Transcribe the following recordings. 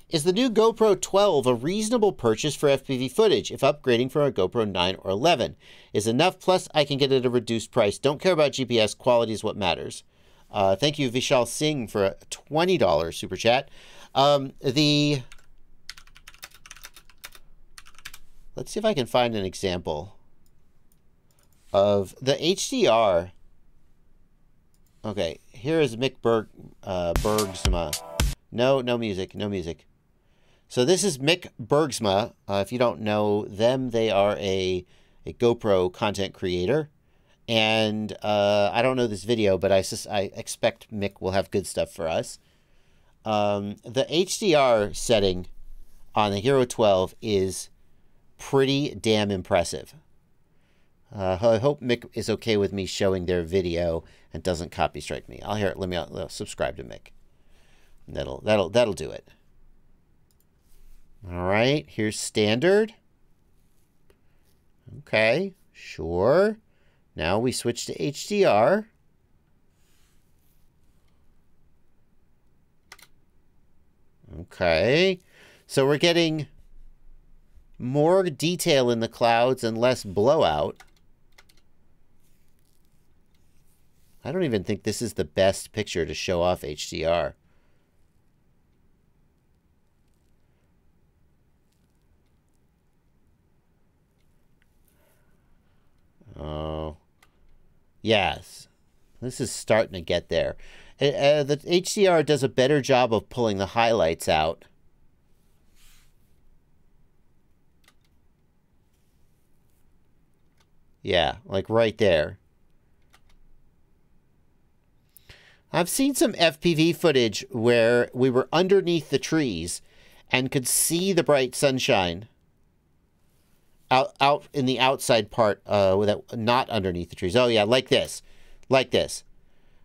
Is the new GoPro 12 a reasonable purchase for FPV footage if upgrading from a GoPro 9 or 11? Is enough, plus I can get it at a reduced price. Don't care about GPS. Quality is what matters. Thank you, Vishal Singh, for a $20 super chat. Let's see if I can find an example of the HDR. Okay, here is Mick Bergsma. No music, no music. So this is Mick Bergsma. If you don't know them, they are a GoPro content creator. And I don't know this video, but I expect Mick will have good stuff for us. The HDR setting on the Hero 12 is pretty damn impressive. I hope Mick is okay with me showing their video and doesn't copy strike me. I'll hear it. Let me subscribe to Mick. That'll do it. All right, here's standard. Okay, sure. Now we switch to HDR. Okay, so we're getting more detail in the clouds and less blowout. I don't even think this is the best picture to show off HDR. Oh, yes. This is starting to get there. The HDR does a better job of pulling the highlights out. Yeah, like right there. I've seen some FPV footage where we were underneath the trees and could see the bright sunshine out in the outside part, not underneath the trees. Oh yeah, like this, like this.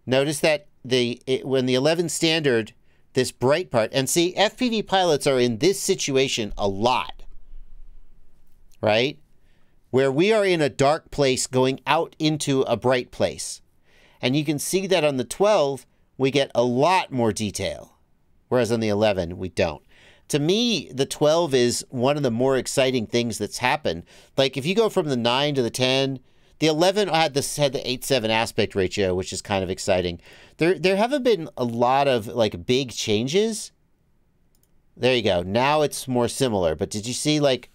Notice that when the 11 standard, this bright part, and see, FPV pilots are in this situation a lot, right? Where we are in a dark place going out into a bright place. And you can see that on the 12, we get a lot more detail, whereas on the 11, we don't. To me, the 12 is one of the more exciting things that's happened. Like, if you go from the 9 to the 10, the 11 had the 8:7 aspect ratio, which is kind of exciting. There haven't been a lot of, like, big changes. There you go. Now it's more similar. But did you see, like,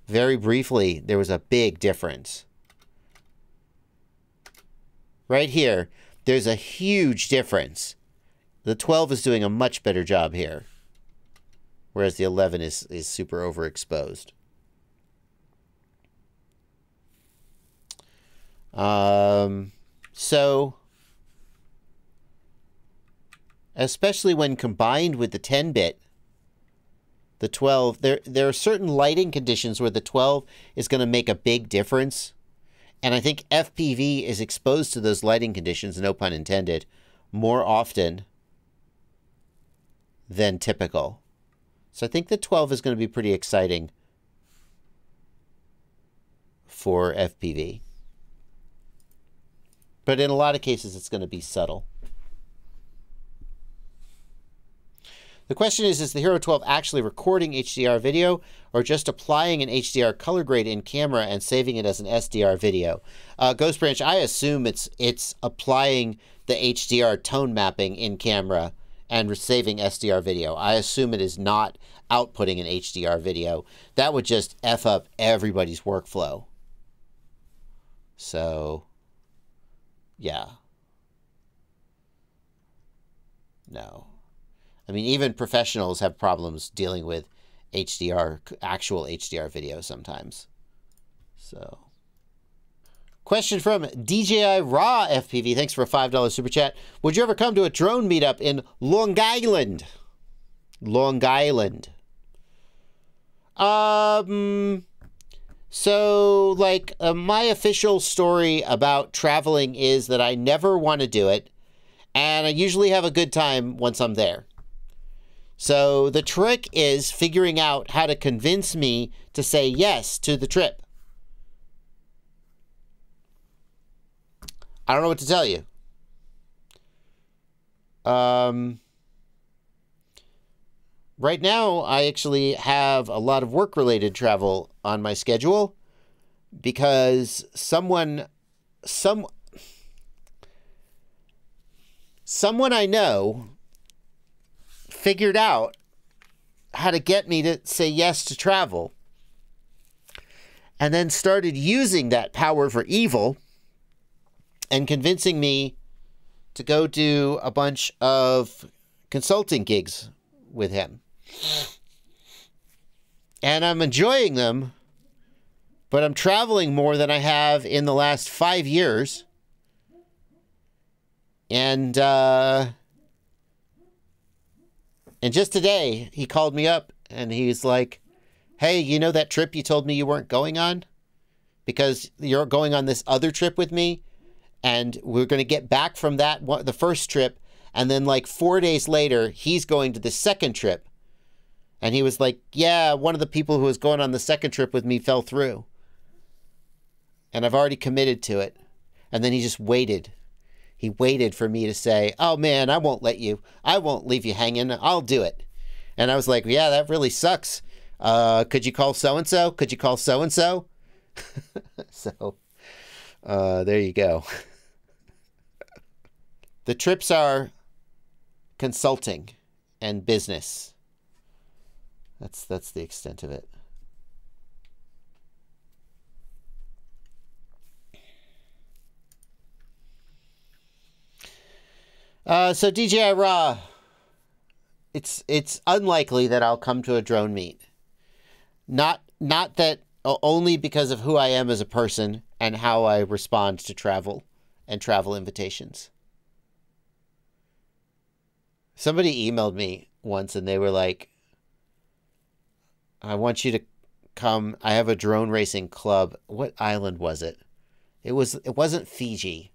very briefly, there was a big difference? Right here, there's a huge difference. The 12 is doing a much better job here, whereas the 11 is super overexposed. So, especially when combined with the 10-bit, the 12, there are certain lighting conditions where the 12 is going to make a big difference. And I think FPV is exposed to those lighting conditions, no pun intended, more often than typical. So I think the 12 is going to be pretty exciting for FPV. But in a lot of cases, it's going to be subtle. The question is the Hero 12 actually recording HDR video or just applying an HDR color grade in camera and saving it as an SDR video? Ghost Branch, I assume it's applying the HDR tone mapping in camera and saving SDR video. I assume it is not outputting an HDR video. That would just F up everybody's workflow. So, yeah. No. I mean, even professionals have problems dealing with HDR, actual HDR video sometimes. So, question from DJI Raw FPV. Thanks for a $5 super chat. Would you ever come to a drone meetup in Long Island? Long Island. So, like, my official story about traveling is that I never want to do it, and I usually have a good time once I'm there. So the trick is figuring out how to convince me to say yes to the trip. I don't know what to tell you. right now, I actually have a lot of work-related travel on my schedule because someone I know figured out how to get me to say yes to travel, and then started using that power for evil and convincing me to go do a bunch of consulting gigs with him. And I'm enjoying them, but I'm traveling more than I have in the last 5 years. And just today, he called me up and he's like, hey, you know that trip you told me you weren't going on? Because you're going on this other trip with me, and we're going to get back from that the first trip, and then like 4 days later, he's going to the second trip. And he was like, yeah, one of the people who was going on the second trip with me fell through. And I've already committed to it. And then he just waited. He waited for me to say, oh man, I won't leave you hanging. I'll do it. And I was like, yeah, that really sucks. Could you call so-and-so? Could you call so-and-so? So, there you go. The trips are consulting and business. That's the extent of it. So DJI Raw, it's unlikely that I'll come to a drone meet. Not that only because of who I am as a person and how I respond to travel and travel invitations. Somebody emailed me once and they were like, I want you to come. I have a drone racing club. What island was it? It wasn't Fiji.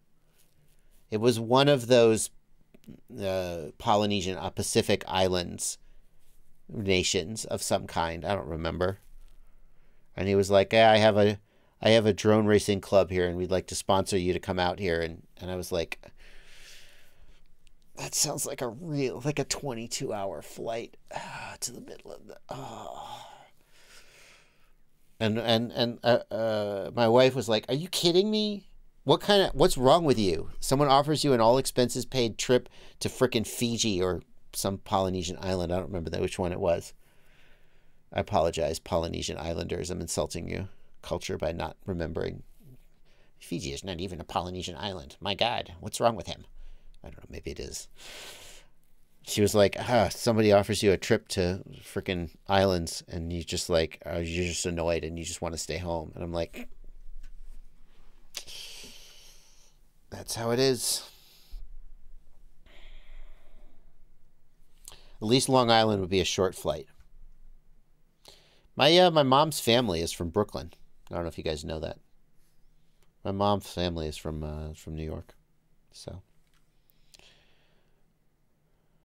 It was one of those Polynesian, Pacific islands, nations of some kind. I don't remember. And he was like, yeah, I have a drone racing club here, and we'd like to sponsor you to come out here. And I was like, that sounds like a 22-hour flight to the middle of the. Oh. And my wife was like, are you kidding me? What's wrong with you? Someone offers you an all expenses paid trip to frickin' Fiji or some Polynesian island. I don't remember which one it was. I apologize, Polynesian Islanders. I'm insulting your culture by not remembering. Fiji is not even a Polynesian island. My God, what's wrong with him? I don't know, maybe it is. She was like, somebody offers you a trip to frickin' islands, and you just like, you're just annoyed and you just want to stay home. And I'm like, that's how it is. At least Long Island would be a short flight. My mom's family is from Brooklyn. I don't know if you guys know that. My mom's family is from New York. So